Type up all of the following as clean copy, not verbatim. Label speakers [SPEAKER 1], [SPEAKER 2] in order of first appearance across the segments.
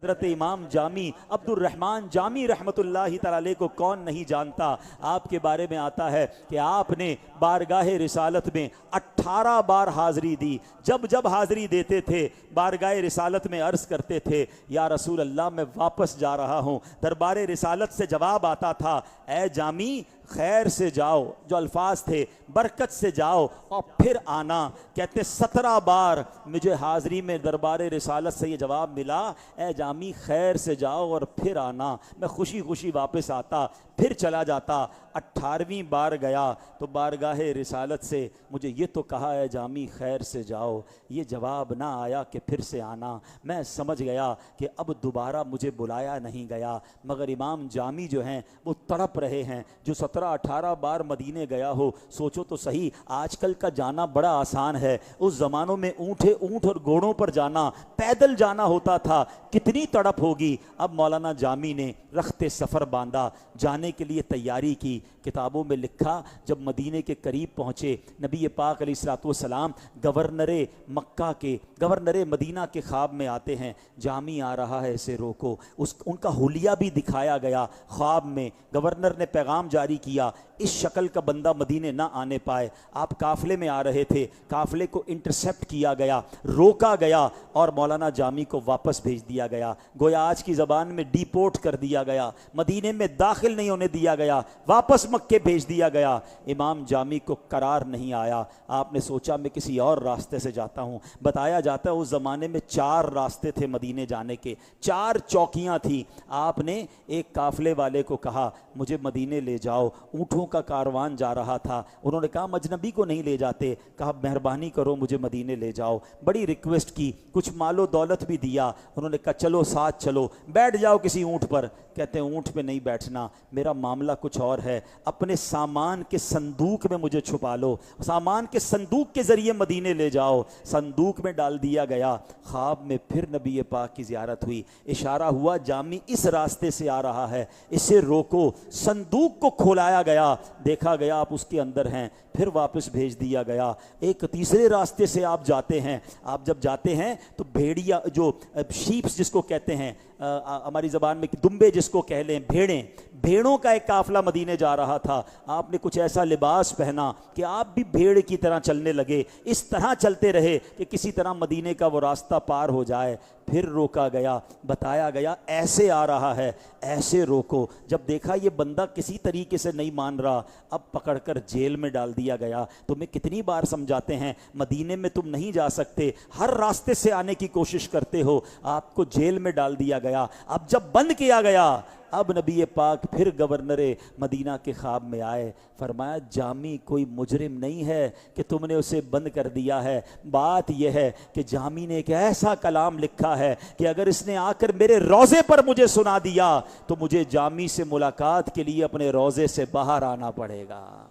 [SPEAKER 1] हज़रत इमाम जामी अब्दुर रहमान जामी रहमतुल्लाहि तआला को कौन नहीं जानता। आपके बारे में आता है कि आपने बारगाह रिसालत में 18 बार हाज़री दी। जब जब हाज़री देते थे बारगाह रिसालत में अर्ज़ करते थे, या रसूल अल्लाह मैं वापस जा रहा हूँ। दरबार रिसालत से जवाब आता था, ए जामी खैर से जाओ, जो अल्फाज थे बरकत से जाओ और फिर आना। कहते 17 बार मुझे हाज़री में दरबार रिसालत से ये जवाब मिला, ए जामी खैर से जाओ और फिर आना। मैं खुशी खुशी वापस आता, फिर चला जाता। 18वीं बार गया तो बारगाह रिसालत से मुझे ये तो कहा है जामी खैर से जाओ, ये जवाब ना आया कि फिर से आना। मैं समझ गया कि अब दोबारा मुझे बुलाया नहीं गया। मगर इमाम जामी जो हैं वो तड़प रहे हैं। जो 17-18 बार मदीने गया हो, सोचो तो सही, आजकल का जाना बड़ा आसान है। उस ज़मानों में ऊँट और घोड़ों पर जाना, पैदल जाना होता था, कितनी तड़प होगी। अब मौलाना जामी ने रखते सफ़र बांधा, जाने के लिए तैयारी की। किताबों में लिखा, जब मदीने के करीब पहुँचे, नबी पाक अलैहिस्सलाम गवर्नर मदीना के ख्वाब में आते हैं। जामी आ रहा है, इसे रोको। उनका हुलिया भी दिखाया गया ख्वाब में। गवर्नर ने पैगाम जारी किया, इस शक्ल का बंदा मदीने ना आने पाए। आप काफ़िले में आ रहे थे, काफ़िले को इंटरसेप्ट किया गया, रोका गया और मौलाना जामी को वापस भेज दिया गया। गोया आज की ज़बान में डिपोर्ट कर दिया गया, मदीने में दाखिल नहीं होने दिया गया, वापस मक्के भेज दिया गया। इमाम जामी को करार नहीं आया। आपने सोचा मैं किसी और रास्ते से जाता हूँ। बताया जाता है उस ज़माने में 4 रास्ते थे मदीने जाने के, 4 चौकियाँ थी। आपने एक काफ़िले वाले को कहा मुझे मदीने ले जाओ। ऊँटों का कारवान जा रहा था। उन्होंने कहा मजनबी को नहीं ले जाते। कहा मेहरबानी करो मुझे मदीने ले जाओ। बड़ी रिक्वेस्ट की, कुछ मालो दौलत भी दिया। उन्होंने कहा चलो साथ चलो, बैठ जाओ किसी ऊँट पर। कहते हैं ऊँट पे नहीं बैठना, मेरा मामला कुछ और है। अपने सामान के संदूक में मुझे छुपा लो, सामान के संदूक के ज़रिए मदीने ले जाओ। संदूक में डाल दिया गया। ख्वाब में फिर नबी पाक की ज़ियारत हुई। इशारा हुआ जामी इस रास्ते से आ रहा है, इसे रोको। संदूक को खोलाया गया, देखा गया आप उसके अंदर हैं। फिर वापस भेज दिया गया। एक तीसरे रास्ते से आप जाते हैं। आप जब जाते हैं तो भेड़िया, जो शीप्स जिसको कहते हैं हमारी ज़बान में, दुम्बे जिसको कह लें, भेड़ों का एक काफ़िला मदीने जा रहा था। आपने कुछ ऐसा लिबास पहना कि आप भी भेड़ की तरह चलने लगे। इस तरह चलते रहे कि किसी तरह मदीने का वो रास्ता पार हो जाए। फिर रोका गया, बताया गया ऐसे आ रहा है, ऐसे रोको। जब देखा ये बंदा किसी तरीके से नहीं मान रहा, अब पकड़कर जेल में डाल दिया गया। तुम्हें कितनी बार समझाते हैं मदीने में तुम नहीं जा सकते, हर रास्ते से आने की कोशिश करते हो। आपको जेल में डाल दिया गया। अब जब बंद किया गया, अब नबी पाक फिर गवर्नर मदीना के ख्वाब में आए। फरमाया जामी कोई मुजरिम नहीं है कि तुमने उसे बंद कर दिया है। बात यह है कि जामी ने एक ऐसा कलाम लिखा है कि अगर इसने आकर मेरे रोज़े पर मुझे सुना दिया तो मुझे जामी से मुलाकात के लिए अपने रोज़े से बाहर आना पड़ेगा।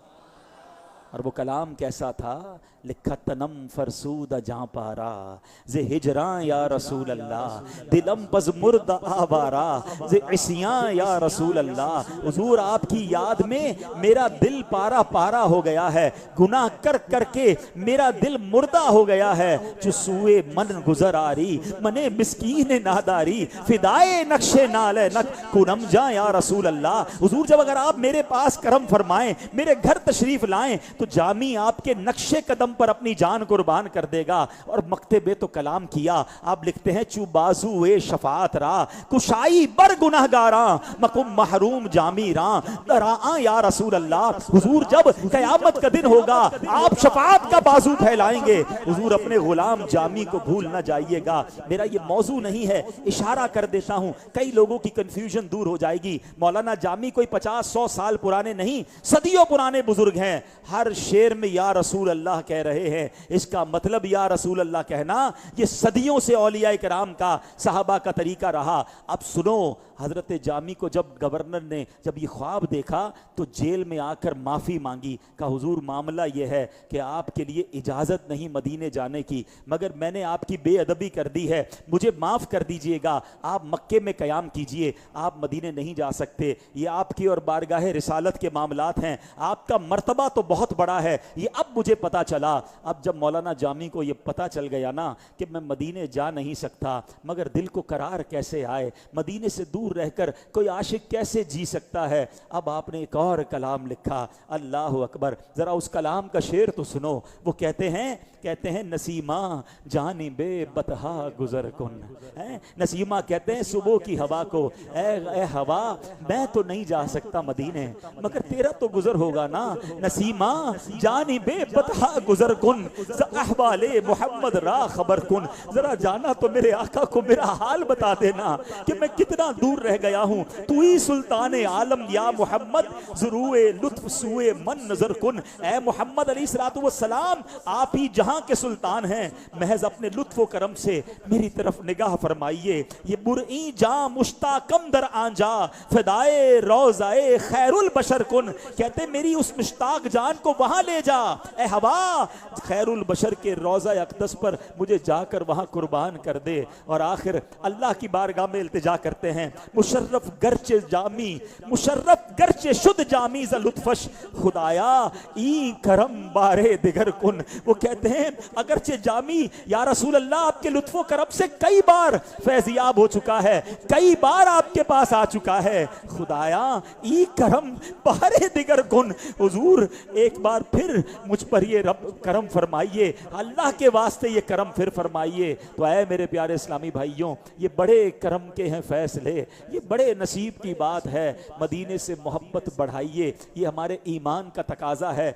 [SPEAKER 1] और वो कलाम कैसा था? लिखा तनम फरसूद जहाँ पारा जे हिजरां या रसूल अल्लाह, दिलम बज मुर्द आवारा जे इसियां या रसूल अल्लाह। हुजूर आपकी याद में मेरा दिल पारा पारा हो गया है, गुनाह कर करके मेरा दिल मुर्दा हो गया है। चुसूए मन गुजर आरी मने मिस्कीन नादारी, फिदाए नक्शे नाले नक कुनम जा या रसूल अल्लाह। हुजूर जब अगर आप मेरे पास करम फरमाएं, मेरे घर तशरीफ लाएं, तो जामी आपके नक्शे कदम पर अपनी जान कुर्बान कर देगा। और मकतबे तो कलाम किया। आप लिखते हैं चुबाजू ए शफात रा कुशाई बर गुनहगारा मकुम महरूम जामी रा दरा या रसूल अल्लाह। हुजूर जब कयामत का दिन होगा, आप शफात का बाजू फैलाएंगे। हुजूर अपने गुलाम जामी को भूल ना जाइएगा। मेरा ये मौजू नहीं है, इशारा कर देता हूं, कई लोगों की कंफ्यूजन दूर हो जाएगी। मौलाना जामी कोई 50-100 साल पुराने नहीं, सदियों पुराने बुजुर्ग हैं। हर शेर में या रसूल अल्लाह कह रहे हैं। इसका मतलब या रसूल अल्लाह कहना ये सदियों से औलिया किराम का, सहाबा का तरीका रहा। अब सुनो, हजरत जामी को जब गवर्नर ने जब ये ख्वाब देखा तो जेल में आकर माफ़ी मांगी। कहा हुजूर मामला ये है कि आपके लिए इजाज़त नहीं मदीने जाने की, मगर मैंने आपकी बेअदबी कर दी है, मुझे माफ़ कर दीजिएगा। आप मक्के में क़याम कीजिए, आप मदीने नहीं जा सकते। ये आपकी और बारगाह रिसालत के मामलात हैं। आपका मर्तबा तो बहुत बड़ा है, ये अब मुझे पता चला। अब जब मौलाना जामी को ये पता चल गया ना कि मैं मदीने जा नहीं सकता, मगर दिल को करार कैसे आए, मदीने से दूर रहकर कोई आशिक कैसे जी सकता है, अब आपने एक और कलाम लिखा, अल्लाह अकबर। जरा उस कलाम का शेर तो सुनो। वो कहते हैं नसीमा जानिबे बतहा गुजर कुन है। नसीमा कहते हैं सुबह की हवा को, ए हवा मैं तो नहीं जा सकता मदीने, मगर तेरा तो गुजर होगा ना। नसीमा जानिबे बतहा गुजर कुन अहवाले मोहम्मद रा खबर कुन। जरा जाना तो मेरे आका को मेरा हाल बता देना कि मैं कितना दूर रह गया हूँ। तू ही सुल्तान आलम या मोहम्मद ज़ुरूए लुत्फ सुए मन नजर कुन। ए मोहम्मद अलैहिस्सलातु वस्सलाम, आप ही जहां के सुल्तान हैं, महज अपने लुत्फ व करम से मेरी तरफ निगाह फरमाइए। ये बुरई जा मुश्ताकम दर आंजा फिदाए रोजाए खैरुल बशर कुन। कहते मेरी उस मुश्ताक जान को वहां ले जा, ए हवा खैरुल बशर के रोजा अक़दस पर मुझे जाकर वहां कुर्बान कर दे। और आखिर अल्लाह की बारगाह में इल्तिजा करते हैं, मुशर्रफ गर्चे जामी मुशर्रफ गर्चे शुद्ध जामी ज़ लुत्फश खुदाया ई करम बारे दिगर कुन। वो कहते हैं अगरचे जामी या रसूल अल्लाह आपके लुत्फो करम से कई बार फैजियाब हो चुका है, कई बार आपके पास आ चुका है, खुदाया ई करम बारे दिगर कुन। हुजूर एक बार फिर मुझ पर ये रब करम फरमाइए, अल्लाह के वास्ते ये करम फिर फरमाइए। तो ऐ मेरे प्यारे इस्लामी भाइयों, ये बड़े करम के हैं फैसले, ये बड़े नसीब की बात है। मदीने से मोहब्बत बढ़ाइए, ये हमारे ईमान का तकाजा है।